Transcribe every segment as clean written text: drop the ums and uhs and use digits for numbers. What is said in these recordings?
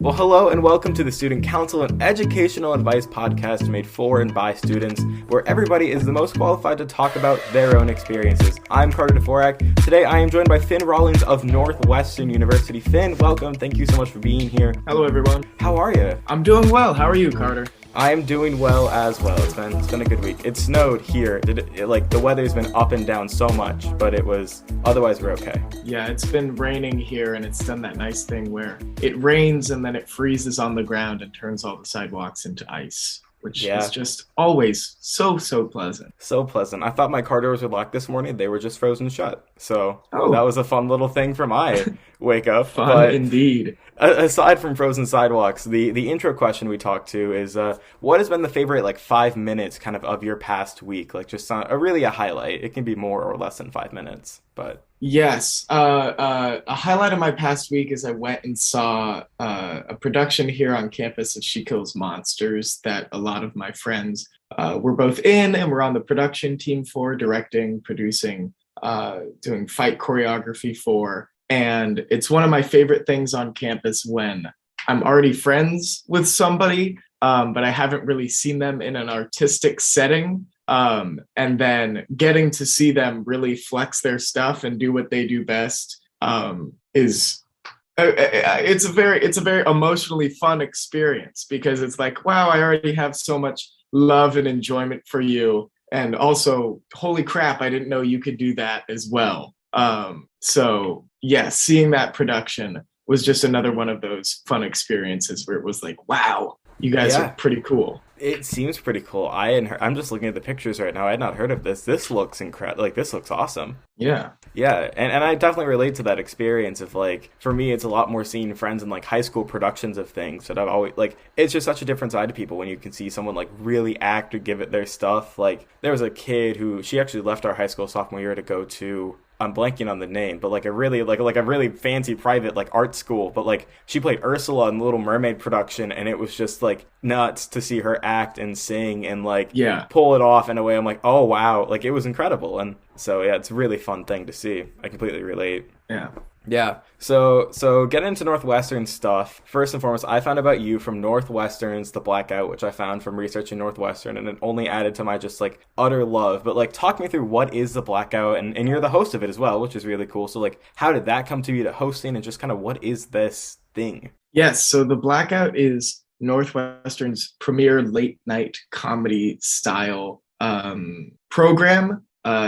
Well, hello and welcome to the Student Counsel, an educational advice podcast made for and by students, where everybody is the most qualified to talk about their own experiences. I'm Carter Dvorak. Today I am joined by Finn Rawlings of Northwestern University. Finn, welcome. Thank you so much for being here. Hello, everyone. How are you? I'm doing well. How are you, Carter? I'm doing well as well. It's been a good week. It snowed here. The weather's been up and down so much, but otherwise we're okay. Yeah, it's been raining here, and it's done that nice thing where it rains and then it freezes on the ground and turns all the sidewalks into ice, which is just always so pleasant. So pleasant. I thought my car doors were locked this morning. They were just frozen shut. So that was a fun little thing for my wake up. Fun indeed. Aside from frozen sidewalks, the intro question we talked to is, what has been the favorite 5 minutes kind of your past week? Just really a highlight. It can be more or less than 5 minutes, but. Yes. A highlight of my past week is I went and saw a production here on campus of She Kills Monsters that a lot of my friends were both in and were on the production team for, directing, producing, doing fight choreography for. And it's one of my favorite things on campus when I'm already friends with somebody, but I haven't really seen them in an artistic setting. And then getting to see them really flex their stuff and do what they do best it's a very emotionally fun experience, because it's like, wow, I already have so much love and enjoyment for you. And also, holy crap, I didn't know you could do that as well. So yeah, seeing that production was just another one of those fun experiences where it was like, wow, you guys are pretty cool. It seems pretty cool. I'm just looking at the pictures right now. I had not heard of this. This looks incredible. This looks awesome. Yeah. Yeah, and I definitely relate to that experience of for me, it's a lot more seeing friends in high school productions of things that I've always it's just such a different side to people when you can see someone really act or give it their stuff. There was a kid who, she actually left our high school sophomore year to go to, I'm blanking on the name, but a really fancy private art school, but she played Ursula in the Little Mermaid production, and it was just nuts to see her act and sing and pull it off in a way. I'm like, oh wow, it was incredible. And so yeah, it's a really fun thing to see. I completely relate. Yeah. So getting into Northwestern stuff, first and foremost, I found about you from Northwestern's The Blackout, which I found from researching Northwestern, and it only added to my just utter love. But talk me through, what is The Blackout, and you're the host of it as well, which is really cool. So how did that come to you, to hosting, and just kind of what is this thing? Yes, so The Blackout is Northwestern's premier late night comedy style program.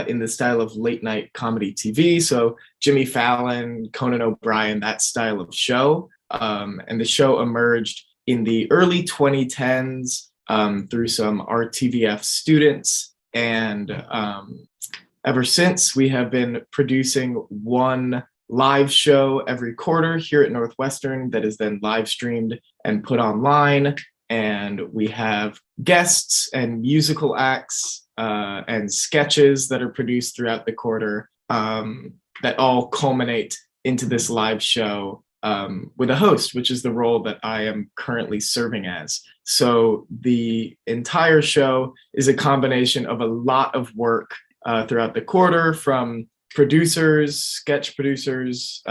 In the style of late night comedy TV. So Jimmy Fallon, Conan O'Brien, that style of show. And the show emerged in the early 2010s through some RTVF students. And ever since, we have been producing one live show every quarter here at Northwestern that is then live streamed and put online. And we have guests and musical acts and sketches that are produced throughout the quarter that all culminate into this live show with a host, which is the role that I am currently serving as. So the entire show is a combination of a lot of work throughout the quarter, from producers, sketch producers,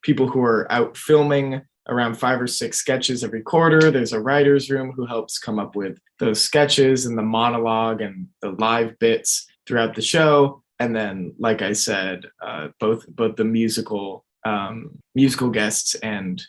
people who are out filming around 5 or 6 sketches every quarter. There's a writer's room who helps come up with those sketches and the monologue and the live bits throughout the show. And then, like I said, both the musical guests and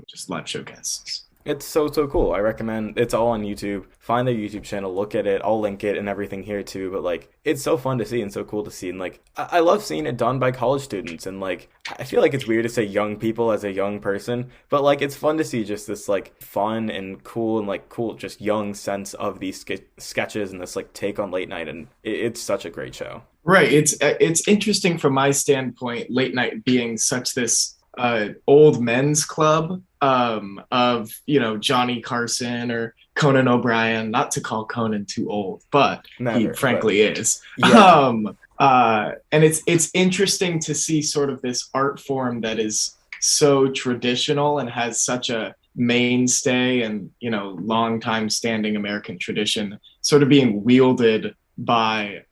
just live show guests. It's so cool. I recommend, it's all on YouTube. Find their YouTube channel, look at it. I'll link it and everything here too. But it's so fun to see and so cool to see. And I love seeing it done by college students. And I feel it's weird to say young people as a young person, but it's fun to see just this fun and cool and cool, just young sense of these sketches and this take on late night. And it's such a great show. Right. It's interesting from my standpoint, late night being such this old men's club of Johnny Carson or Conan O'Brien. Not to call Conan too old, but he frankly is. Yeah. And it's interesting to see sort of this art form that is so traditional and has such a mainstay and long time standing American tradition sort of being wielded by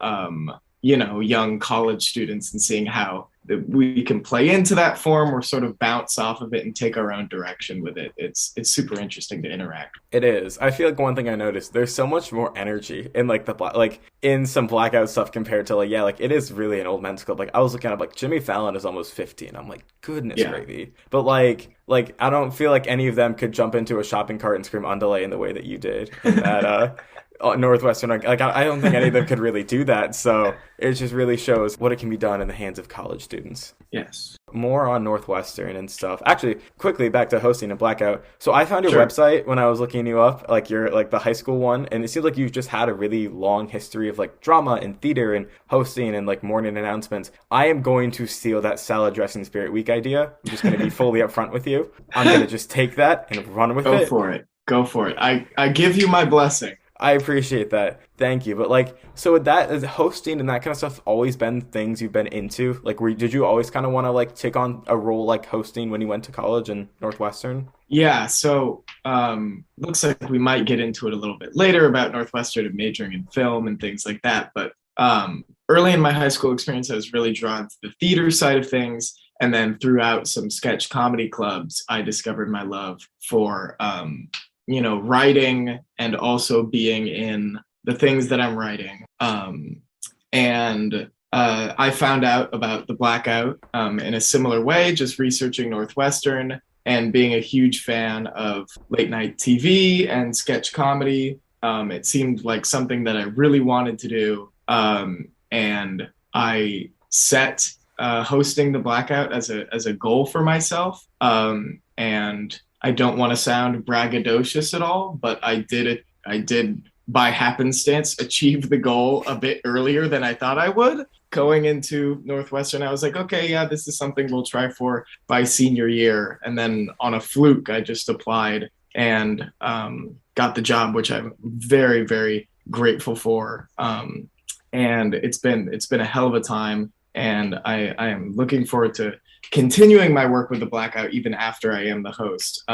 young college students, and seeing how we can play into that form or sort of bounce off of it and take our own direction with it. It's super interesting to interact. It is. I feel like one thing I noticed, there's so much more energy in like like in some blackout stuff compared to like, yeah, like it is really an old men's club. Like I was looking up like Jimmy Fallon is almost 50 and I'm like, goodness Yeah. gravy. But like I don't feel like any of them could jump into a shopping cart and scream underlay in the way that you did in that Northwestern. Like I don't think any of them could really do that. So it just really shows what it can be done in the hands of college students. Yes. More on Northwestern and stuff. Actually, quickly back to hosting and blackout. So I found your Sure. website when I was looking you up, like your like the high school one, and it seems like you've just had a really long history of like drama and theater and hosting and like morning announcements. I am going to steal that salad dressing spirit week idea. I'm just going to be fully upfront with you. I'm going to just take that and run with Go it. for it. Go for it. I give you my blessing. I appreciate that. Thank you. But like, so with that, has hosting and that kind of stuff always been things you've been into? Like, did you always kind of want to like take on a role like hosting when you went to college in Northwestern? Yeah, so looks like we might get into it a little bit later about Northwestern and majoring in film and things like that. But early in my high school experience, I was really drawn to the theater side of things. And then throughout some sketch comedy clubs, I discovered my love for writing and also being in the things that I'm writing. And I found out about the blackout in a similar way, just researching Northwestern and being a huge fan of late night TV and sketch comedy. It seemed like something that I really wanted to do. And I set hosting the blackout as a goal for myself. And I don't want to sound braggadocious at all, but I did by happenstance achieve the goal a bit earlier than I thought I would. Going into Northwestern, I was like, okay, yeah, this is something we'll try for by senior year. And then on a fluke, I just applied and got the job, which I'm very, very grateful for. And it's been a hell of a time. And I am looking forward to continuing my work with the blackout even after I am the host.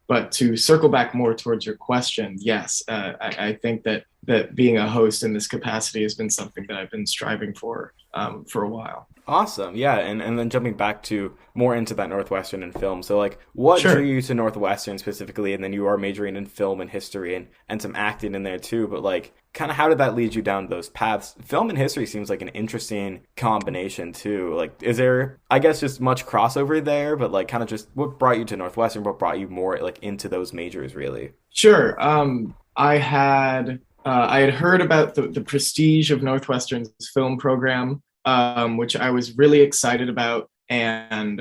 But to circle back more towards your question, yes, I think that being a host in this capacity has been something that I've been striving for a while. Awesome. Yeah. And then jumping back to more into that Northwestern and film. So like what Sure. drew you to Northwestern specifically? And then you are majoring in film and history and some acting in there too. But like kind of how did that lead you down those paths? Film and history seems like an interesting combination too. Like is there, I guess, just much crossover there, but like kind of just what brought you to Northwestern? What brought you more like into those majors really? Sure. I had heard about the prestige of Northwestern's film program, which I was really excited about. And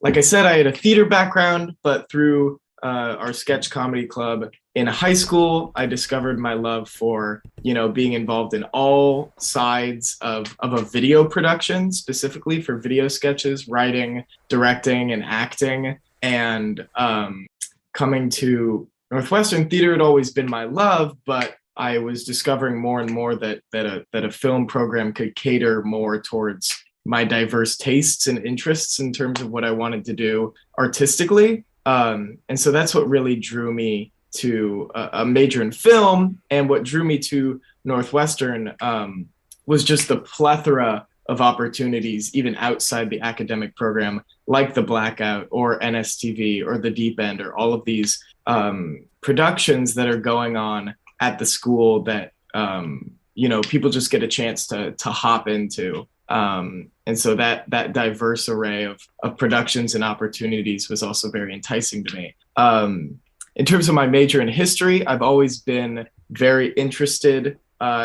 like I said, I had a theater background, but through our sketch comedy club in high school, I discovered my love for, being involved in all sides of a video production, specifically for video sketches, writing, directing, and acting. And coming to Northwestern, theater had always been my love, but I was discovering more and more that a film program could cater more towards my diverse tastes and interests in terms of what I wanted to do artistically. And so that's what really drew me to a major in film. And what drew me to Northwestern was just the plethora of opportunities, even outside the academic program, like the Blackout or NSTV or the Deep End or all of these productions that are going on at the school that people just get a chance to hop into. And so that diverse array of productions and opportunities was also very enticing to me. In terms of my major in history, I've always been very interested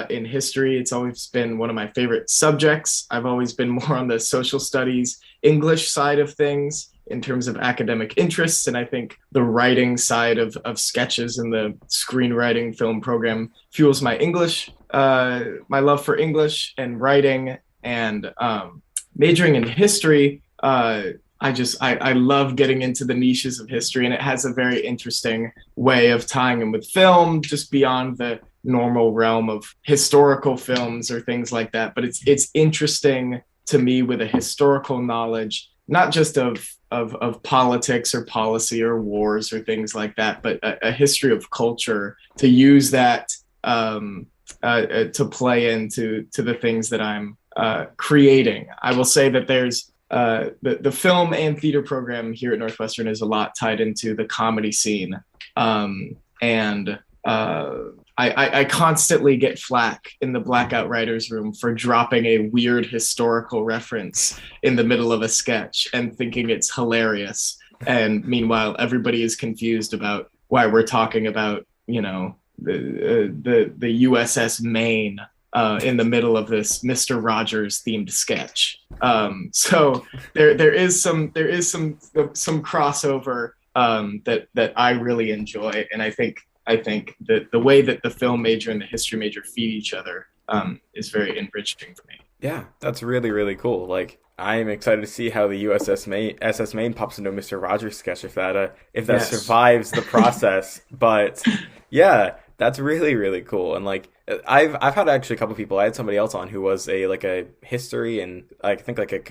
in history. It's always been one of my favorite subjects. I've always been more on the social studies, English side of things in terms of academic interests. And I think the writing side of sketches and the screenwriting film program fuels my English, my love for English and writing. And majoring in history, I love getting into the niches of history, and it has a very interesting way of tying in with film, just beyond the normal realm of historical films or things like that. But it's interesting to me with a historical knowledge, not just of politics or policy or wars or things like that, but a history of culture, to use that to play into the things that I'm creating. I will say that there's the film and theater program here at Northwestern is a lot tied into the comedy scene. And I constantly get flack in the Blackout Writers Room for dropping a weird historical reference in the middle of a sketch and thinking it's hilarious. And meanwhile, everybody is confused about why we're talking about, you know, the USS Maine in the middle of this Mr. Rogers themed sketch. So there is some crossover that I really enjoy, and I think that the way that the film major and the history major feed each other is very enriching for me. Yeah, that's really, really cool. Like, I am excited to see how the SS Maine pops into a Mr. Rogers sketch if that Yes. survives the process. But yeah, that's really, really cool. And like, I've had actually a couple people. I had somebody else on who was a history and I think like a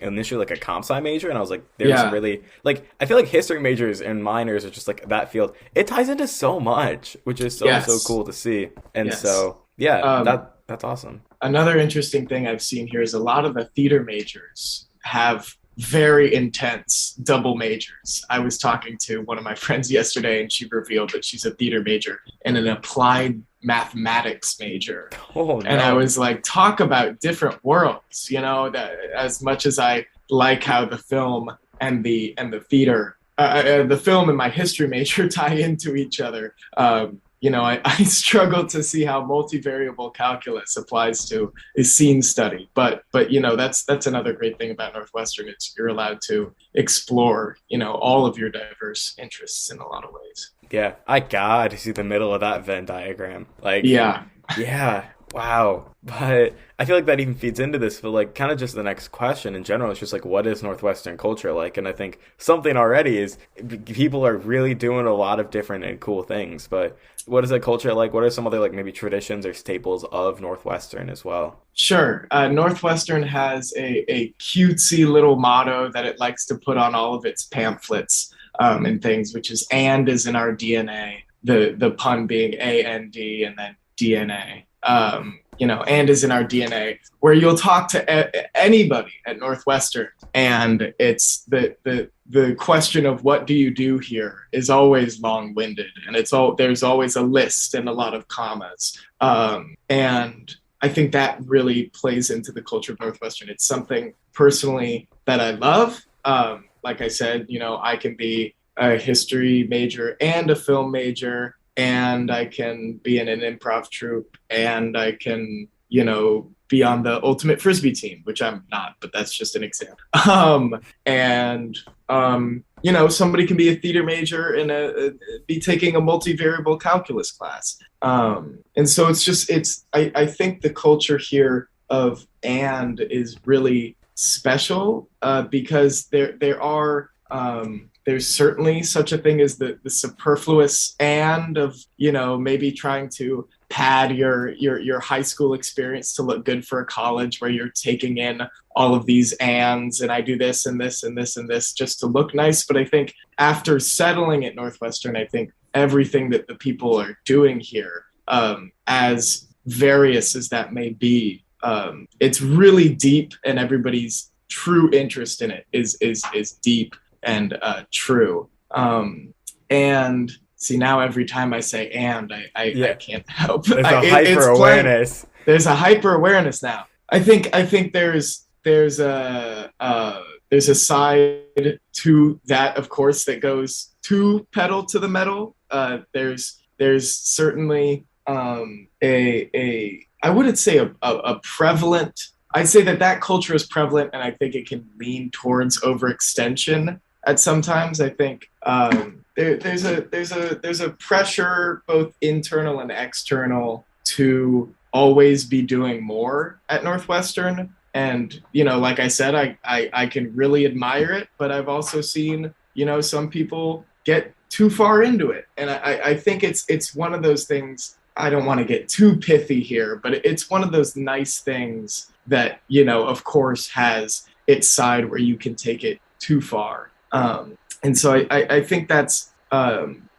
initially like a comp sci major, and I was like, there's Yeah. really like I feel like history majors and minors are just like that field. It ties into so much, which is so Yes. cool to see. And Yes. so yeah, that's awesome. Another interesting thing I've seen here is a lot of the theater majors have very intense double majors. I was talking to one of my friends yesterday, and she revealed that she's a theater major and an applied mathematics major. Oh And I no. was like, talk about different worlds, you know, that as much as I like how the film and the theater, the film and my history major tie into each other. You know, I struggle to see how multivariable calculus applies to a scene study, but you know, that's another great thing about Northwestern. It's you're allowed to explore, you know, all of your diverse interests in a lot of ways. Yeah, I got to see the middle of that Venn diagram. Like, Yeah. yeah, wow. But I feel like that even feeds into this, but like kind of just the next question in general is just like, what is Northwestern culture like? And I think something already is people are really doing a lot of different and cool things, but what is that culture like? What are some other like maybe traditions or staples of Northwestern as well? Sure. Northwestern has a cutesy little motto that it likes to put on all of its pamphlets and things, which is "and is in our DNA." The pun being AND and then DNA. You know, and is in our DNA. Where you'll talk to anybody at Northwestern, and it's the question of what do you do here is always long-winded, and there's always a list and a lot of commas. And I think that really plays into the culture of Northwestern. It's something personally that I love. Like I said, you know, I can be a history major and a film major, and I can be in an improv troupe, and I can, you know, be on the ultimate frisbee team, which I'm not, but that's just an example. And you know, somebody can be a theater major and be taking a multivariable calculus class. And so I think the culture here of and is really special because there are there's certainly such a thing as the superfluous and of, you know, maybe trying to pad your high school experience to look good for a college where you're taking in all of these ands and I do this and this and this and this just to look nice. But I think after settling at Northwestern, I think everything that the people are doing here, as various as that may be, it's really deep, and everybody's true interest in it is deep and true. And see, now every time I say and, I can't help. There's a hyper awareness. There's a hyper awareness now. I think there's a side to that, of course, that goes to pedal to the metal. There's certainly I wouldn't say a prevalent. I'd say that culture is prevalent, and I think it can lean towards overextension at sometimes. I think there's a pressure, both internal and external, to always be doing more at Northwestern. And, you know, like I said, I can really admire it, but I've also seen, you know, some people get too far into it. And I think it's one of those things. I don't want to get too pithy here, but it's one of those nice things that, you know, of course, has its side where you can take it too far. And so I think that's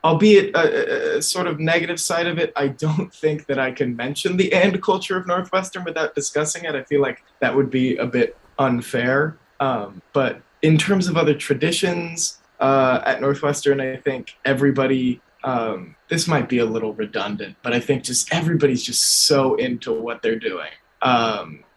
albeit a sort of negative side of it, I don't think that I can mention the and culture of Northwestern without discussing it. I feel like that would be a bit unfair. But in terms of other traditions at Northwestern, I think everybody, this might be a little redundant, but I think just everybody's just so into what they're doing.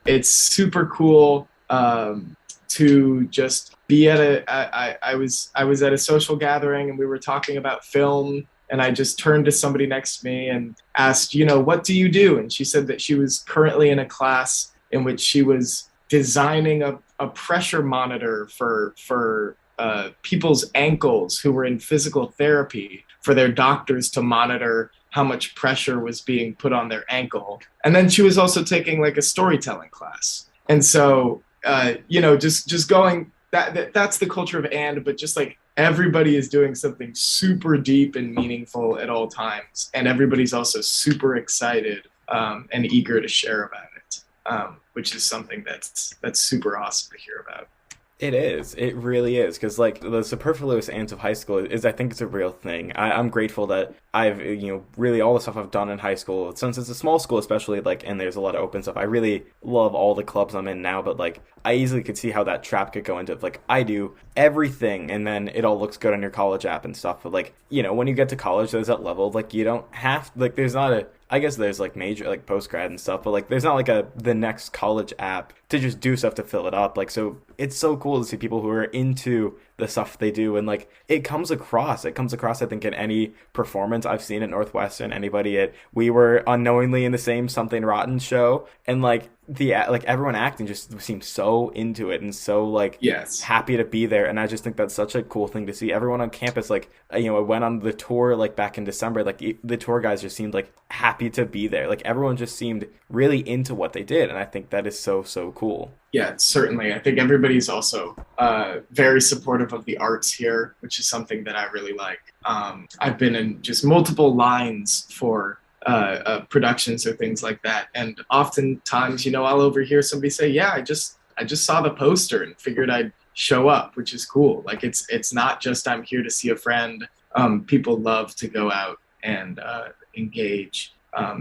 It's super cool to just be at I was at a social gathering and we were talking about film, and I just turned to somebody next to me and asked, what do you do? And she said that she was currently in a class in which she was designing a pressure monitor for people's ankles who were in physical therapy for their doctors to monitor how much pressure was being put on their ankle. And then she was also taking like a storytelling class. And so, just going that's the culture of but just like everybody is doing something super deep and meaningful at all times. And everybody's also super excited and eager to share about it, which is something that's super awesome to hear about. It is. It really is. Because, like, the superfluous ants of high school I think it's a real thing. I'm grateful that I've, really all the stuff I've done in high school, since it's a small school, especially, like, and there's a lot of open stuff. I really love all the clubs I'm in now, but, like, I easily could see how that trap could go into, like, I do everything, and then it all looks good on your college app and stuff. But, like, when you get to college, there's that level of, like, you don't have, like, there's not a, I guess there's like major like post grad and stuff, but like there's not like the next college app to just do stuff to fill it up. Like, so it's so cool to see people who are into the stuff they do, and like it comes across I think in any performance I've seen at Northwestern. We were unknowingly in the same Something Rotten show, and like everyone acting just seemed so into it and so like yes, happy to be there. And I just think that's such a cool thing to see everyone on campus. Like, I went on the tour like back in December, like the tour guys just seemed like happy to be there. Like everyone just seemed really into what they did, and I think that is so cool. Yeah, certainly. I think everybody's also very supportive of the arts here, which is something that I really like. I've been in just multiple lines for productions or things like that, and oftentimes, I'll overhear somebody say, "Yeah, I just saw the poster and figured I'd show up," which is cool. Like it's not just I'm here to see a friend. People love to go out and engage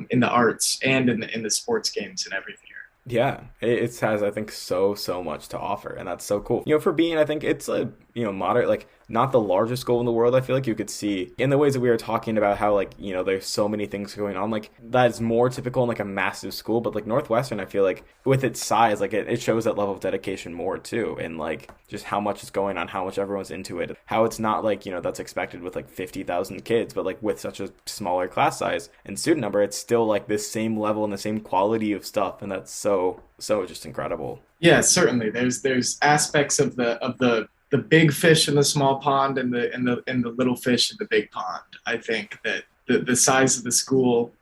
in the arts and in the sports games and everything. Yeah, it has, I think, so much to offer, and that's so cool. For being, I think it's a, moderate, like, not the largest school in the world. I feel like you could see in the ways that we were talking about how, like, there's so many things going on, like, that is more typical in, like, a massive school, but, like, Northwestern, I feel like, with its size, like, it shows that level of dedication more, too, and, like, just how much is going on, how much everyone's into it, how it's not, like, that's expected with, like, 50,000 kids, but, like, with such a smaller class size and student number, it's still, like, this same level and the same quality of stuff, and that's so just incredible. Yeah, certainly. There's aspects of the big fish in the small pond and the little fish in the big pond. I think that the size of the school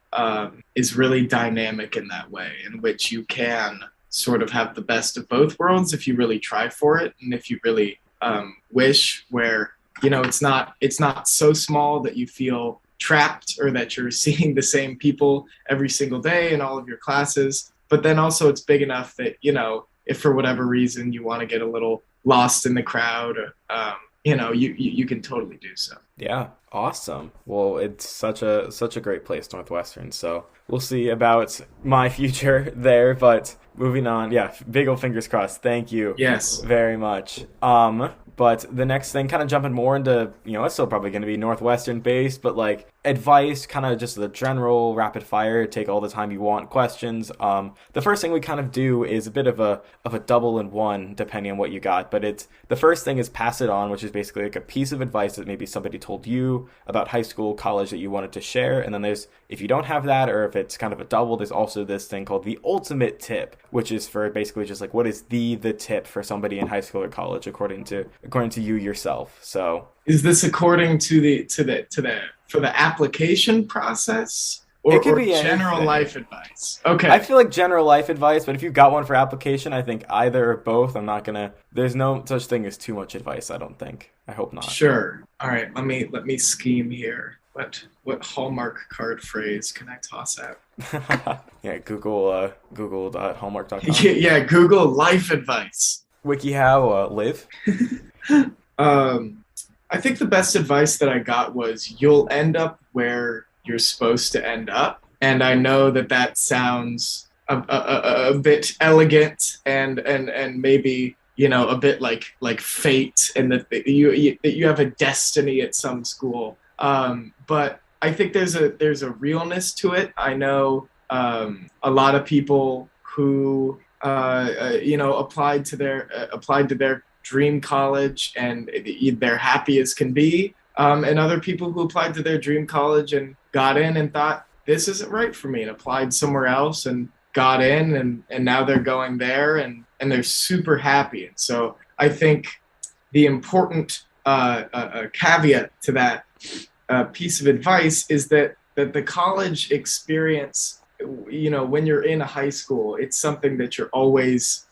is really dynamic in that way, in which you can sort of have the best of both worlds if you really try for it, and if you really wish, where it's not so small that you feel trapped or that you're seeing the same people every single day in all of your classes. But then also it's big enough that, if for whatever reason you want to get a little lost in the crowd, you can totally do so. Yeah, awesome. Well, it's such a great place, Northwestern. So we'll see about my future there. But moving on, yeah, big old fingers crossed. Thank you. Yes. Very much. But the next thing, kind of jumping more into, it's still probably going to be Northwestern based, but like advice, kind of just the general rapid fire, take all the time you want questions. The first thing we kind of do is a bit of a double in one, depending on what you got. But it's the first thing is pass it on, which is basically like a piece of advice that maybe somebody told you about high school, college that you wanted to share. And then there's, if you don't have that, or if it's kind of a double, there's also this thing called the ultimate tip, which is for basically just like, what is the tip for somebody in high school or college according to you yourself. So is this according to for the application process, or, it could be general anything. Life advice? Okay. I feel like general life advice, but if you've got one for application, I think either or both. There's no such thing as too much advice, I don't think. I hope not. Sure. All right, let me scheme here. What Hallmark card phrase can I toss out? Yeah, Google.hallmark.com. Yeah, Google life advice. WikiHow live. I think the best advice that I got was you'll end up where you're supposed to end up. And I know that that sounds a bit elegant and maybe, you know, a bit like fate, and that you have a destiny at some school. But I think there's a realness to it. I know a lot of people who you know, applied to their dream college and they're happy as can be. And other people who applied to their dream college and got in and thought this isn't right for me, and applied somewhere else and got in, and now they're going there, and they're super happy. And so I think the important caveat to that piece of advice is that the college experience, you know, when you're in a high school, it's something that you're always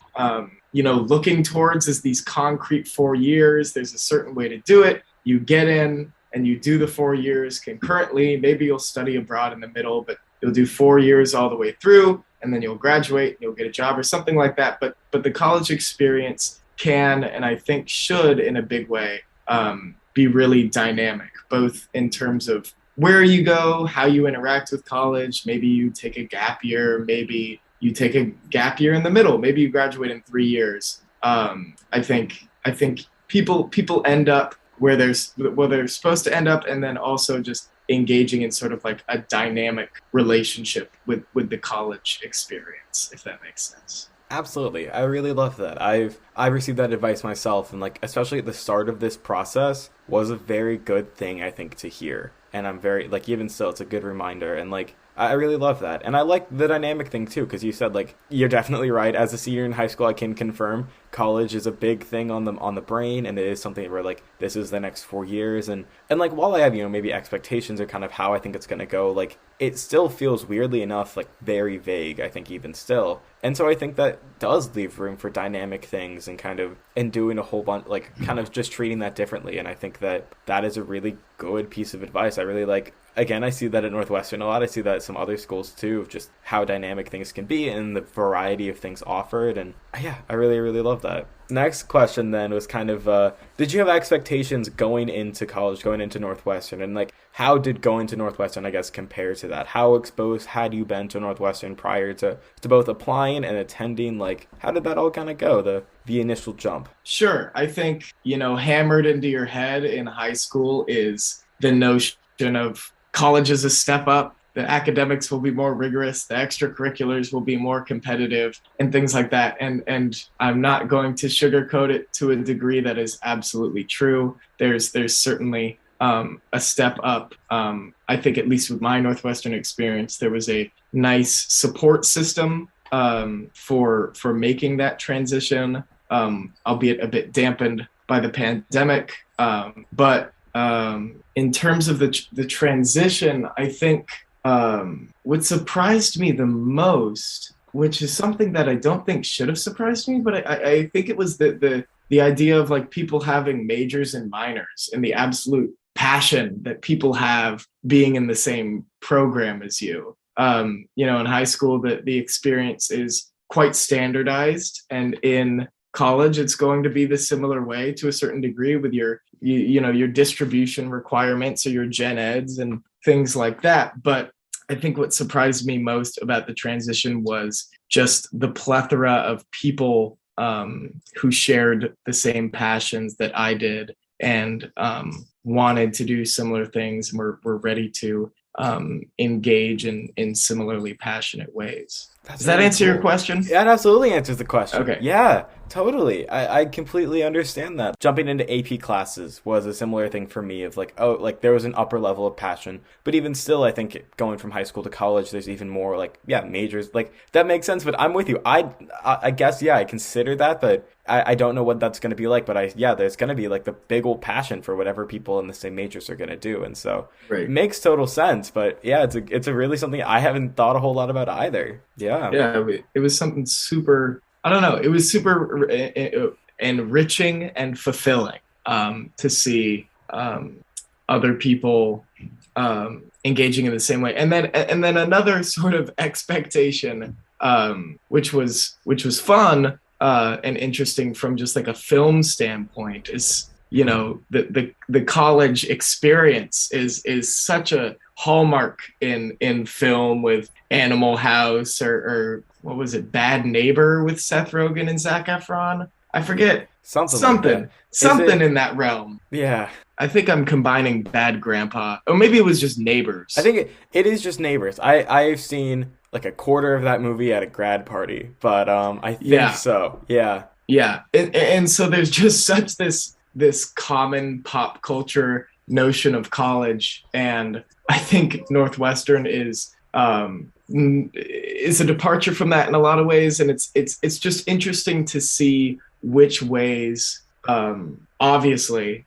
you know, looking towards as these concrete 4 years. There's a certain way to do it. You get in and you do the 4 years concurrently. Maybe you'll study abroad in the middle, but you'll do 4 years all the way through, and then you'll graduate and you'll get a job or something like that. But the college experience can, and I think should in a big way, be really dynamic, both in terms of where you go, how you interact with college. Maybe you take a gap year, maybe you take a gap year in the middle, maybe you graduate in 3 years. I think people end up where they're supposed to end up, and then also just engaging in sort of like a dynamic relationship with the college experience, if that makes sense. Absolutely. I really love that. I've received that advice myself, and like especially at the start of this process was a very good thing, I think, to hear. And I'm very like, even still, it's a good reminder, and like I really love that. And I like the dynamic thing too, because you said like you're definitely right. As a senior in high school, I can confirm college is a big thing on the brain, and it is something where like this is the next 4 years, and like while I have, you know, maybe expectations or kind of how I think it's gonna go, like it still feels weirdly enough like very vague, I think, even still. And so I think that does leave room for dynamic things and kind of and doing a whole bunch, like kind of just treating that differently. And I think that that is a really good piece of advice. I really like, again, I see that at Northwestern a lot. I see that at some other schools too, of just how dynamic things can be and the variety of things offered. And yeah, I really, really love that. Next question then was kind of, did you have expectations going into college, going into Northwestern? And like, how did going to Northwestern, I guess, compare to that? How exposed had you been to Northwestern prior to both applying and attending? Like, how did that all kind of go, the initial jump? Sure. I think, you know, hammered into your head in high school is the notion of college is a step up. The academics will be more rigorous, the extracurriculars will be more competitive, and things like that. And I'm not going to sugarcoat it to a degree that is absolutely true. There's certainly a step up. I think, at least with my Northwestern experience, there was a nice support system for making that transition, albeit a bit dampened by the pandemic. But in terms of the transition, I think what surprised me the most, which is something that I don't think should have surprised me, but I think it was the idea of like people having majors and minors, and the absolute passion that people have being in the same program as you. You know, in high school, the experience is quite standardized, and in college, it's going to be the similar way to a certain degree with your distribution requirements or your gen eds and things like that. But I think what surprised me most about the transition was just the plethora of people who shared the same passions that I did, and wanted to do similar things, and were ready to engage in similarly passionate ways. Does that answer your question? Yeah, it absolutely answers the question. Okay. Yeah, totally. I completely understand that. Jumping into AP classes was a similar thing for me, of like, oh, like there was an upper level of passion. But even still, I think going from high school to college, there's even more like, yeah, majors. Like that makes sense, but I'm with you. I guess, yeah, I consider that, but I don't know what that's going to be like. But there's going to be like the big old passion for whatever people in the same majors are going to do. And so It makes total sense. But yeah, it's a really something I haven't thought a whole lot about either. Yeah. Yeah, it was something super, I don't know, it was super enriching and fulfilling to see other people engaging in the same way. And then another sort of expectation, which was fun and interesting from just like a film standpoint, is the college experience is such a hallmark in film with Animal House or what was it, Bad Neighbor with Seth Rogen and Zac Efron. I forget Something like that. Is something it? in that realm. Yeah. I think I'm combining Bad Grandpa, or maybe it was just I Neighbors. think it is just Neighbors. I've seen like a quarter of that movie at a grad party, but I think Yeah, so. Yeah. yeah, and so there's just such this common pop culture notion of college, and I think Northwestern is a departure from that in a lot of ways, and it's just interesting to see which ways, obviously,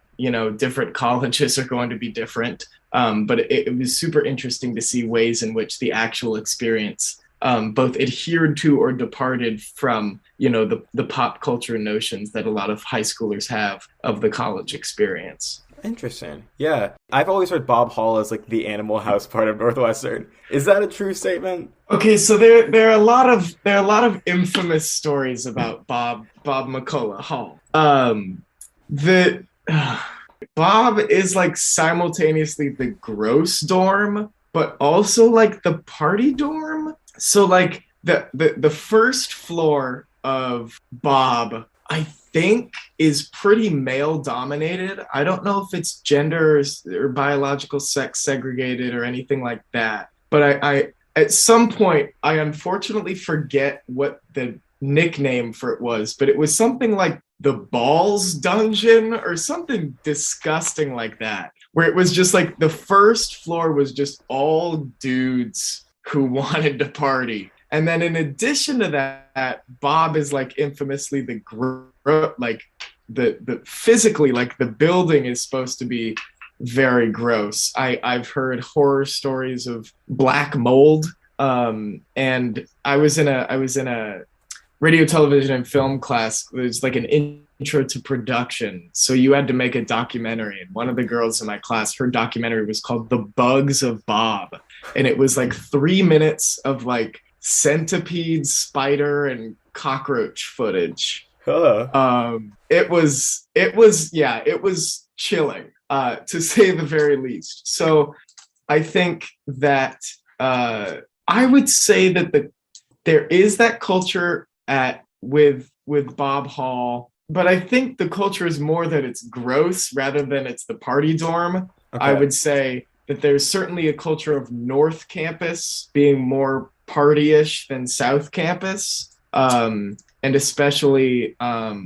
different colleges are going to be different, but it was super interesting to see ways in which the actual experience, both adhered to or departed from, the pop culture notions that a lot of high schoolers have of the college experience. Interesting. Yeah. I've always heard Bob Hall as like the Animal House part of Northwestern. Is that a true statement? Okay, so there are a lot of infamous stories about Bob McCullough Hall. The Bob is like simultaneously the gross dorm, but also like the party dorm. So like the first floor of Bob, I think, is pretty male dominated. I don't know if it's gender or biological sex segregated or anything like that. But I at some point I unfortunately forget what the nickname for it was, but it was something like the balls dungeon or something disgusting like that, where it was just like the first floor was just all dudes who wanted to party. And then in addition to that, Bob is like infamously like the physically, like the building is supposed to be very gross. I've heard horror stories of black mold. And I was in a radio, television, and film class. It was like an intro to production. So you had to make a documentary. And one of the girls in my class, her documentary was called The Bugs of Bob. And it was like 3 minutes of like centipede, spider, and cockroach footage. Huh. It was chilling, to say the very least. So I think that, I would say that there is that culture with Bob Hall, but I think the culture is more that it's gross rather than it's the party dorm. I Okay. would say that there's certainly a culture of North Campus being more party-ish than South Campus, and especially, oh,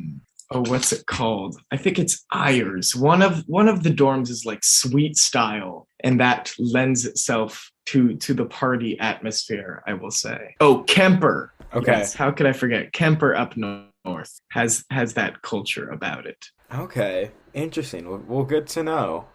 what's it called? I think it's Ayers. One of the dorms is like suite style, and that lends itself to the party atmosphere, I will say. Oh, Kemper. Okay. Yes, how could I forget? Kemper up north has that culture about it. Okay. Interesting. Well, good to know.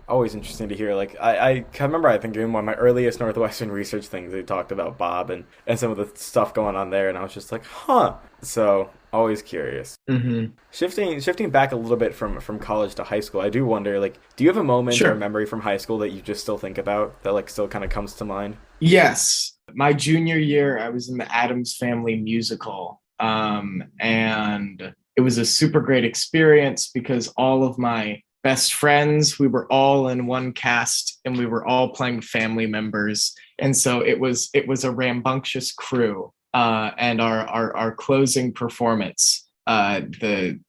Always interesting to hear. Like, I can remember, I think in one of my earliest Northwestern research things, they talked about Bob and some of the stuff going on there, and I was just like, huh. So, always curious. Mm-hmm. Shifting back a little bit from college to high school, I do wonder, like, do you have a moment or a Sure. memory from high school that you just still think about that, like, still kind of comes to mind? Yes. My junior year, I was in the Addams Family musical. And it was a super great experience because all of my best friends, we were all in one cast and we were all playing family members. And so it was a rambunctious crew. And our closing performance, the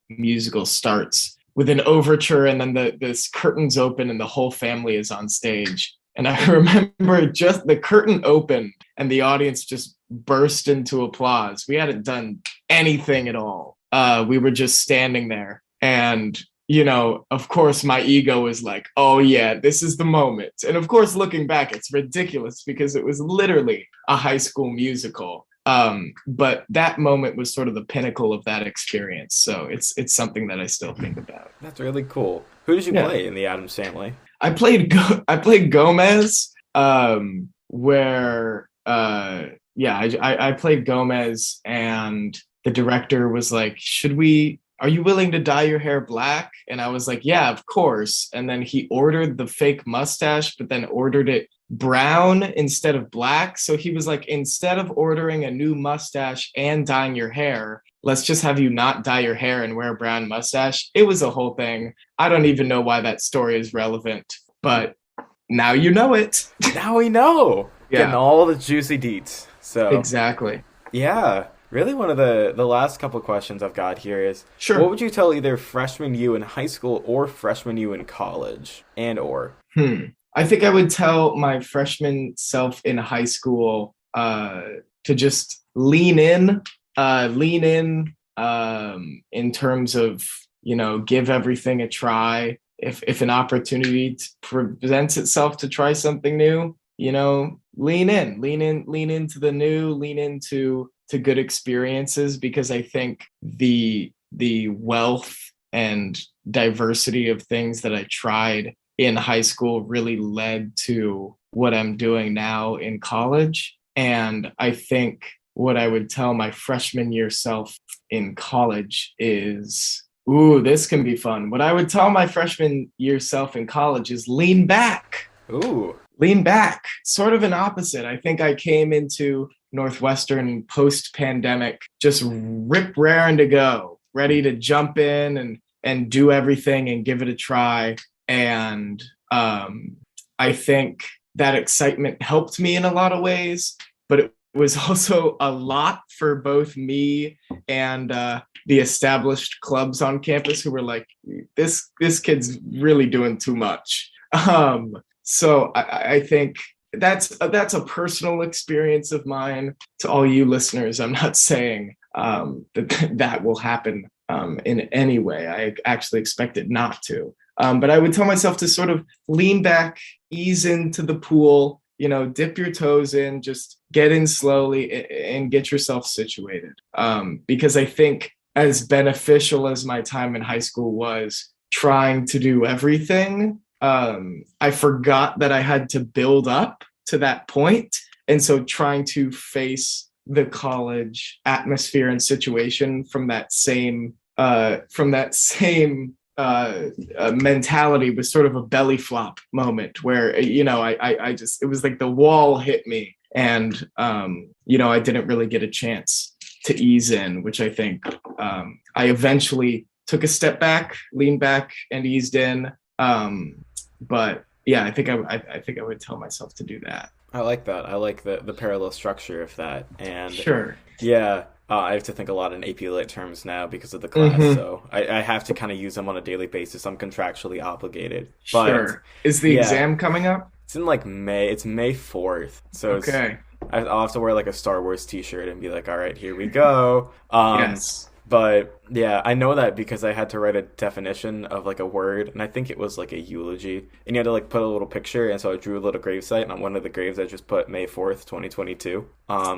musical starts with an overture, and then this curtains open and the whole family is on stage. And I remember just the curtain opened and the audience just burst into applause. We hadn't done anything at all. We were just standing there. And, of course, my ego was like, oh, yeah, this is the moment. And of course, looking back, it's ridiculous because it was literally a high school musical. But that moment was sort of the pinnacle of that experience. So it's something that I still think about. That's really cool. Who did you Yeah. play in the Addams Family? I played Gomez, where yeah, I played Gomez, and the director was like, are you willing to dye your hair black? And I was like, yeah, of course. And then he ordered the fake mustache, but then ordered it brown instead of black. So he was like, instead of ordering a new mustache and dyeing your hair, let's just have you not dye your hair and wear a brown mustache. It was a whole thing. I don't even know why that story is relevant, but now you know it. Now we know. Getting Yeah, all the juicy deets. So, exactly. yeah. Really, one of the last couple of questions I've got here is, what Sure. would you tell either freshman you in high school or freshman you in college, and or? Hmm. I think I would tell my freshman self in high school to just lean in terms of, give everything a try. If an opportunity presents itself to try something new, lean into the new, lean into to good experiences, because I think the wealth and diversity of things that I tried in high school really led to what I'm doing now in college. And I think what I would tell my freshman year self in college is, ooh, this can be fun. What I would tell my freshman year self in college is lean back. Ooh. Lean back. Sort of an opposite. I think I came into Northwestern post pandemic just rip raring to go, ready to jump in and do everything and give it a try. And I think that excitement helped me in a lot of ways, but it was also a lot for both me and the established clubs on campus, who were like, this kid's really doing too much. So I think that's a personal experience of mine. To all you listeners, I'm not saying that will happen in any way. I actually expect it not to. But I would tell myself to sort of lean back, ease into the pool, dip your toes in, just get in slowly and get yourself situated. Because I think, as beneficial as my time in high school was, trying to do everything, I forgot that I had to build up to that point. And so trying to face the college atmosphere and situation from that same mentality was sort of a belly flop moment where, I just, it was like the wall hit me, and I didn't really get a chance to ease in, which I think I eventually took a step back, leaned back, and eased in. But yeah, I think I would tell myself to do that. I like that. I like the parallel structure of that. And Sure. yeah, I have to think a lot in AP Lit terms now because of the class. Mm-hmm. So I have to kind of use them on a daily basis. I'm contractually obligated. But Sure. Is the yeah, exam coming up? it's in like May. It's May 4th. So Okay. I'll have to wear like a Star Wars t-shirt and be like, all right, here we go. Yes. But yeah, I know that because I had to write a definition of like a word, and I think it was like a eulogy, and you had to like put a little picture, and so I drew a little gravesite, and on one of the graves I just put May 4th, 2022.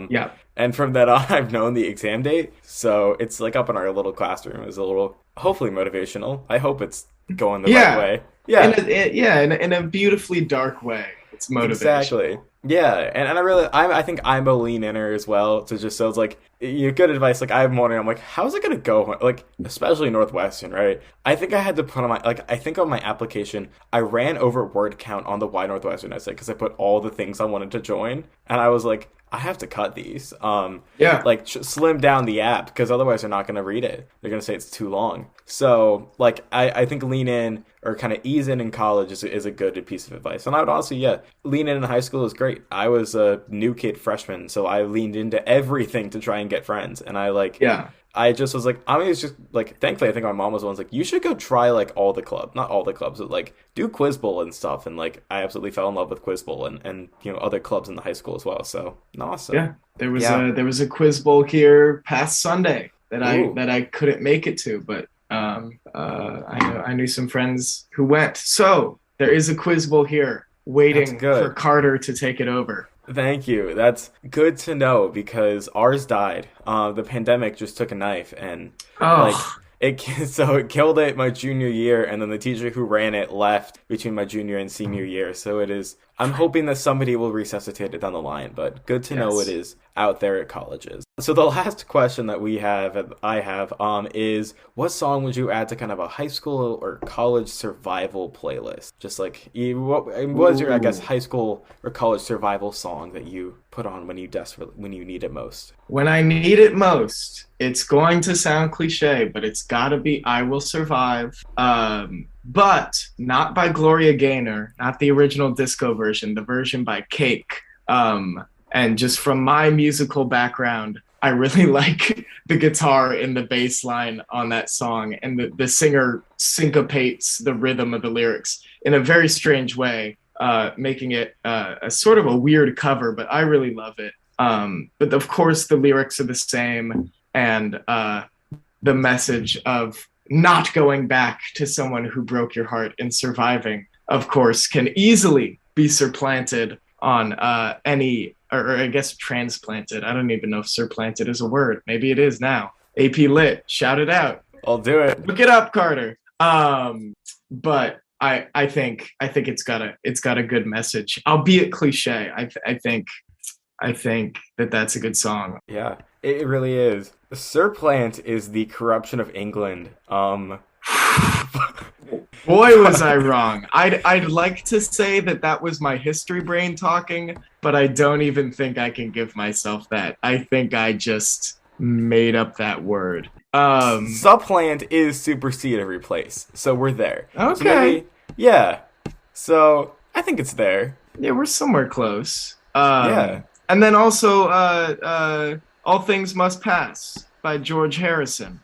Yeah. And from that on, I've known the exam date, so it's like up in our little classroom. It's a little, hopefully motivational. I hope it's going the right Yeah. way. Yeah, In a beautifully dark way. It's exactly. motivational. Yeah, and I think I'm a lean inner as well. So just so it's like you good advice. Like I'm wondering, I'm like, how's it gonna go? Like especially Northwestern, right? I think I had to put on my I think on my application I ran over word count on the Why Northwestern essay because I put all the things I wanted to join, and I was like, I have to cut these. Yeah. Like slim down the app because otherwise they're not gonna read it. They're gonna say it's too long. So like I think lean in or kind of ease in college is a good piece of advice. And I would honestly, yeah, lean in high school is great. I was a new kid freshman, so I leaned into everything to try and get friends. And Yeah. I just was like, I mean, it's just like, thankfully, I think my mom was the one like, you should go try like all the club, not all the clubs, but like do Quiz Bowl and stuff. And like, I absolutely fell in love with Quiz Bowl and other clubs in the high school as well. So awesome. Yeah. Yeah. There was a quiz bowl here past Sunday that Ooh, I couldn't make it to, but I knew some friends who went. So there is a quiz bowl here that's waiting for good. Carter to take it over. Thank you. That's good to know because ours died. The pandemic just took a knife and like Oh, so it killed it my junior year, and then the teacher who ran it left between my junior and senior year. So it is I'm hoping that somebody will resuscitate it down the line, but good to know it is out there at colleges. So the last question that I have, is what song would you add to kind of a high school or college survival playlist? Just like, what was your, I guess, high school or college survival song that you put on when you need it most? When I need it most, it's going to sound cliche, but it's gotta be "I Will Survive." But not by Gloria Gaynor, not the original disco version, the version by Cake. And just from my musical background, I really like the guitar in the bass line on that song, and the singer syncopates the rhythm of the lyrics in a very strange way, making it a sort of a weird cover, but I really love it. But of course, the lyrics are the same, and the message of not going back to someone who broke your heart and surviving, of course, can easily be supplanted on or I guess transplanted. I don't even know if supplanted is a word. Maybe it is now. AP Lit, shout it out. I'll do it. Look it up, Carter. But I think it's got a good message, albeit cliche. I think that's a good song. Yeah, it really is. Surplant is the corruption of England. Boy, was I wrong. I'd like to say that was my history brain talking, but I don't even think I can give myself that. I think I just made up that word. Supplant is supersede or replace, so we're there. Okay. So maybe, yeah. So I think it's there. Yeah, we're somewhere close. Yeah. And then also, All Things Must Pass by George Harrison,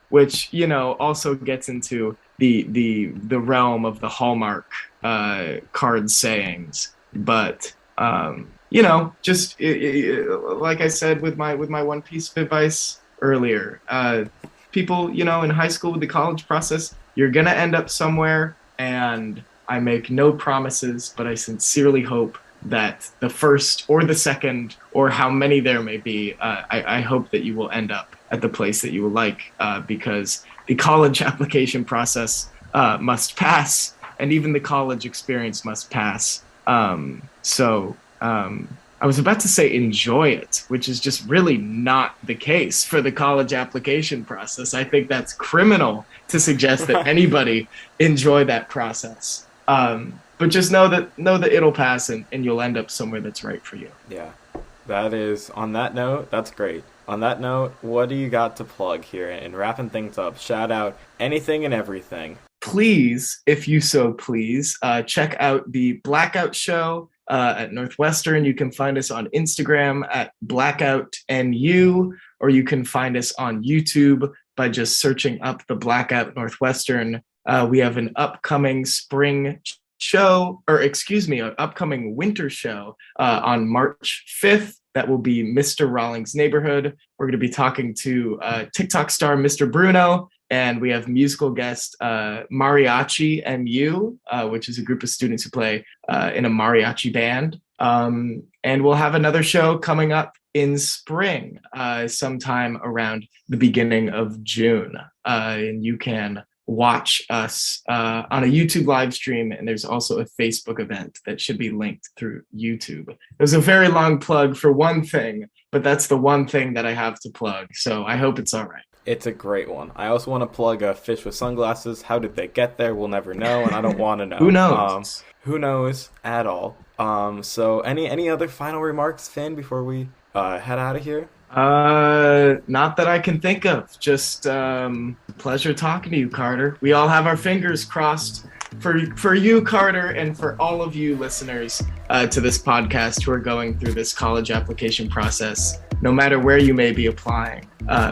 which, also gets into the realm of the Hallmark card sayings. But, just like I said with my one piece of advice earlier, people, in high school with the college process, you're going to end up somewhere, and I make no promises, but I sincerely hope that the first or the second or how many there may be, I hope that you will end up at the place that you will like, because the college application process must pass, and even the college experience must pass. So I was about to say enjoy it, which is just really not the case for the college application process. I think that's criminal to suggest that anybody enjoy that process. But just know that it'll pass, and you'll end up somewhere that's right for you. Yeah, that is, on that note, that's great. On that note, what do you got to plug here in wrapping things up? Shout out anything and everything. Please, if you so please, check out the Blackout Show at Northwestern. You can find us on Instagram at BlackoutNU, or you can find us on YouTube by just searching up the Blackout Northwestern. We have an upcoming spring show, an upcoming winter show on March 5th. That will be Mr. Rawlings' Neighborhood. We're going to be talking to TikTok star Mr. Bruno, and we have musical guest Mariachi MU, which is a group of students who play in a mariachi band. And we'll have another show coming up in spring, sometime around the beginning of June. And you can watch us on a YouTube live stream, and there's also a Facebook event that should be linked through YouTube. There's a very long plug for one thing, but that's the one thing that I have to plug, so I hope it's all right. It's a great one. I also want to plug a Fish with Sunglasses. How did they get there? We'll never know, and I don't want to know. Who knows? Who knows at all? So any other final remarks, Finn, before we head out of here? Not that I can think of. Just pleasure talking to you, Carter. We all have our fingers crossed for you, Carter, and for all of you listeners to this podcast who are going through this college application process. No matter where you may be applying,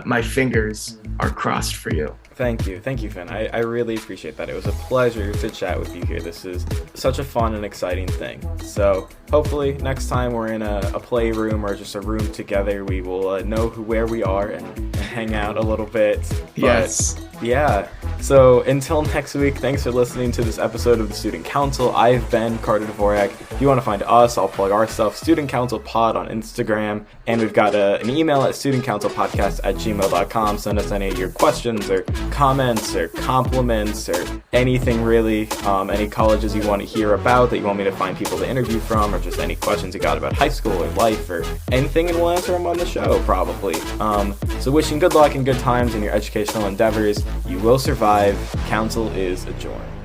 my fingers are crossed for you. Thank you, Finn. I really appreciate that. It was a pleasure to chat with you here. This is such a fun and exciting thing. So hopefully next time we're in a playroom or just a room together, we will know where we are and hang out a little bit. But, yes. Yeah. So until next week, thanks for listening to this episode of the Student Counsel. I've been Carter Dvorak. If you want to to find us, I'll plug our stuff, Student Counsel Pod on Instagram, and we've got an email at studentcounselpodcast@gmail.com. Send us any of your questions or comments or compliments or anything really, any colleges you want to hear about that you want me to find people to interview from, or just any questions you got about high school or life or anything, and we'll answer them on the show probably. So wishing good luck and good times in your educational endeavors. You will survive. Counsel is adjourned.